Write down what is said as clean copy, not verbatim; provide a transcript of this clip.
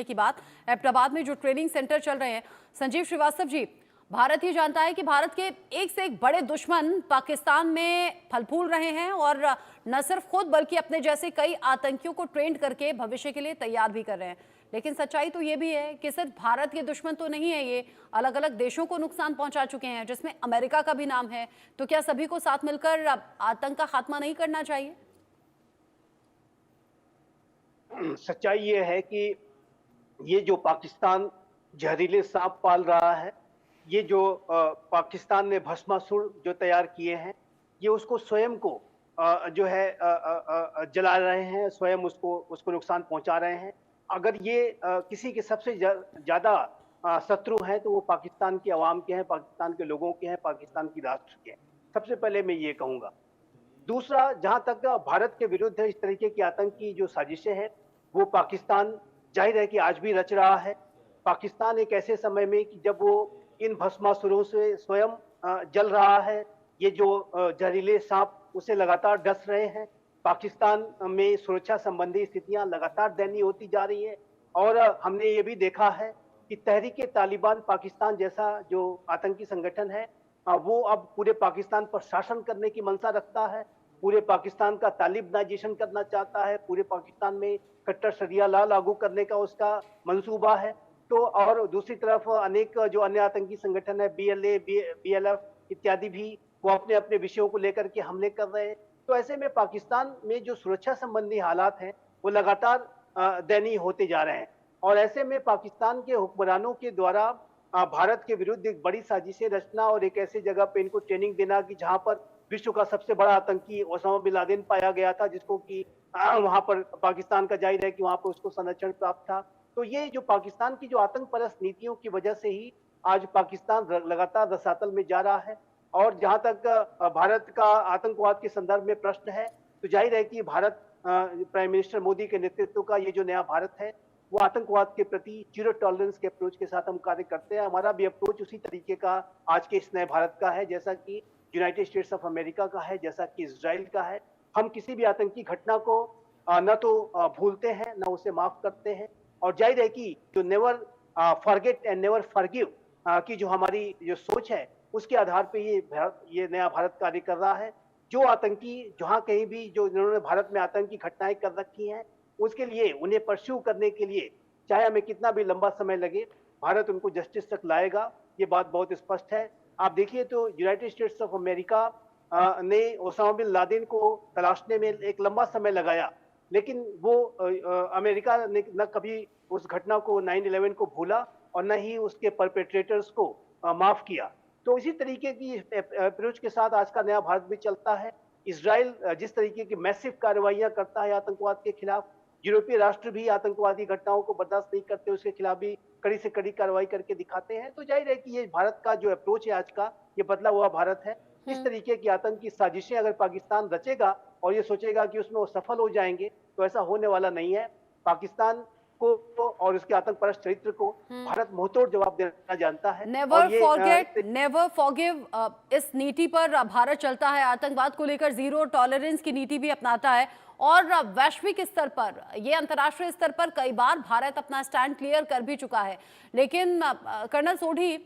की बात, हैदराबाद में जो ट्रेनिंग सेंटर चल रहे हैं, संजीव श्रीवास्तव जी, भारत ही जानता है कि भारत के एक से एक बड़े दुश्मन पाकिस्तान में फल फूल रहे हैं और न सिर्फ खुद बल्कि अपने जैसे कई आतंकियों को ट्रेन करके भविष्य के लिए तैयार भी कर रहे हैं। लेकिन सच्चाई तो ये भी है कि सिर्फ भारत के दुश्मन तो नहीं है, ये अलग अलग देशों को नुकसान पहुंचा चुके हैं, जिसमें अमेरिका का भी नाम है। तो क्या सभी को साथ मिलकर आतंक का खात्मा नहीं करना चाहिए? सच्चाई ये है कि ये जो पाकिस्तान जहरीले सांप पाल रहा है, ये जो पाकिस्तान ने भस्मासुर जो तैयार किए हैं, ये उसको स्वयं को जो है जला रहे हैं, स्वयं उसको उसको नुकसान पहुंचा रहे हैं। अगर ये किसी के सबसे ज़्यादा शत्रु हैं, तो वो पाकिस्तान की आवाम के हैं, पाकिस्तान के लोगों के हैं, पाकिस्तान की राष्ट्र के हैं। सबसे पहले मैं ये कहूँगा। दूसरा, जहां तक भारत के विरुद्ध इस तरीके की आतंक की जो साजिशें हैं, वो पाकिस्तान जाहिर है कि आज भी रच रहा है। पाकिस्तान एक ऐसे समय में कि जब वो इन भस्मासुरों से स्वयं जल रहा है, ये जो जहरीले सांप उसे लगातार डस रहे हैं। पाकिस्तान में सुरक्षा संबंधी स्थितियां लगातार दयनीय होती जा रही हैं और हमने ये भी देखा है कि तहरीक तालिबान पाकिस्तान जैसा जो आतंकी संगठन है, वो अब पूरे पाकिस्तान पर शासन करने की मंशा रखता है, पूरे पाकिस्तान का तालिबानाइजेशन करना चाहता है, पूरे पाकिस्तान में कट्टर शरिया लॉ लागू करने का उसका मंसूबा है। तो और दूसरी तरफ अनेक जो अन्य आतंकी संगठन है, बीएलए, बीएलएफ इत्यादि भी वो अपने अपने विषयों को लेकर के हमले कर रहे हैं। तो ऐसे में पाकिस्तान में जो सुरक्षा संबंधी हालात हैं, वो लगातार दयनीय होते जा रहे हैं और ऐसे में पाकिस्तान के हुक्मरानों के द्वारा भारत के विरुद्ध एक बड़ी साजिशें रचना और एक ऐसी जगह पे इनको ट्रेनिंग देना कि जहां पर विश्व का सबसे बड़ा आतंकी ओसामा बिन लादेन पाया गया था, जिसको कि वहां पर पाकिस्तान का जाहिर है कि वहां पर उसको संरक्षण प्राप्त था। तो ये जो पाकिस्तान की जो आतंक परस्त नीतियों की वजह से ही आज पाकिस्तान लगातार रसातल में जा रहा है। और जहां तक भारत का आतंकवाद के संदर्भ में प्रश्न है, तो जाहिर है कि भारत प्राइम मिनिस्टर मोदी के नेतृत्व का ये जो नया भारत है, वो आतंकवाद के प्रति जीरो टॉलरेंस के अप्रोच के साथ हम कार्य करते हैं। हमारा भी अप्रोच उसी तरीके का आज के इस नए भारत का है, जैसा कि यूनाइटेड स्टेट्स ऑफ अमेरिका का है, जैसा कि इजराइल का है। हम किसी भी आतंकी घटना को न तो भूलते हैं, न उसे माफ करते हैं और जाहिर है कि जो never forget and never forgive की जो हमारी जो सोच है, उसके आधार पे ये नया भारत कार्य कर रहा है। जो आतंकी जहां कहीं भी जो जिन्होंने भारत में आतंकी घटनाएं कर रखी हैं, उसके लिए उन्हें परस्यू करने के लिए चाहे हमें कितना भी लंबा समय लगे, भारत उनको जस्टिस तक लाएगा। ये बात बहुत स्पष्ट है। आप देखिए तो यूनाइटेड स्टेट्स ऑफ अमेरिका ने ओसामा बिन लादेन को तलाशने में एक लंबा समय लगाया, लेकिन वो अमेरिका ने न कभी उस घटना को 9/11 को भूला और न ही उसके परपेट्रेटर्स को माफ किया। तो इसी तरीके की अप्रोच के साथ आज का नया भारत भी चलता है। इजराइल जिस तरीके की मैसिव कार्रवाइयां करता है आतंकवाद के खिलाफ, यूरोपीय राष्ट्र भी आतंकवादी घटनाओं को बर्दाश्त नहीं करते, उसके खिलाफ भी कड़ी से कड़ी कार्रवाई करके दिखाते हैं। तो जाहिर है कि ये भारत का जो अप्रोच है आज का, ये बदला हुआ भारत है। इस तरीके की आतंकी साजिशें अगर पाकिस्तान रचेगा और ये सोचेगा कि उसमें वो सफल हो जाएंगे, तो ऐसा होने वाला नहीं है। पाकिस्तान को और उसके आतंक परस्त चरित्र को भारत मुंहतोड़ जवाब देना जानता है। नेवर फॉरगेट नेवर फॉरगिव, इस नीति पर भारत चलता है। आतंकवाद को लेकर जीरो टॉलरेंस की नीति भी अपनाता है और वैश्विक स्तर पर, ये अंतर्राष्ट्रीय स्तर पर कई बार भारत अपना स्टैंड क्लियर कर भी चुका है। लेकिन कर्नल सोढी,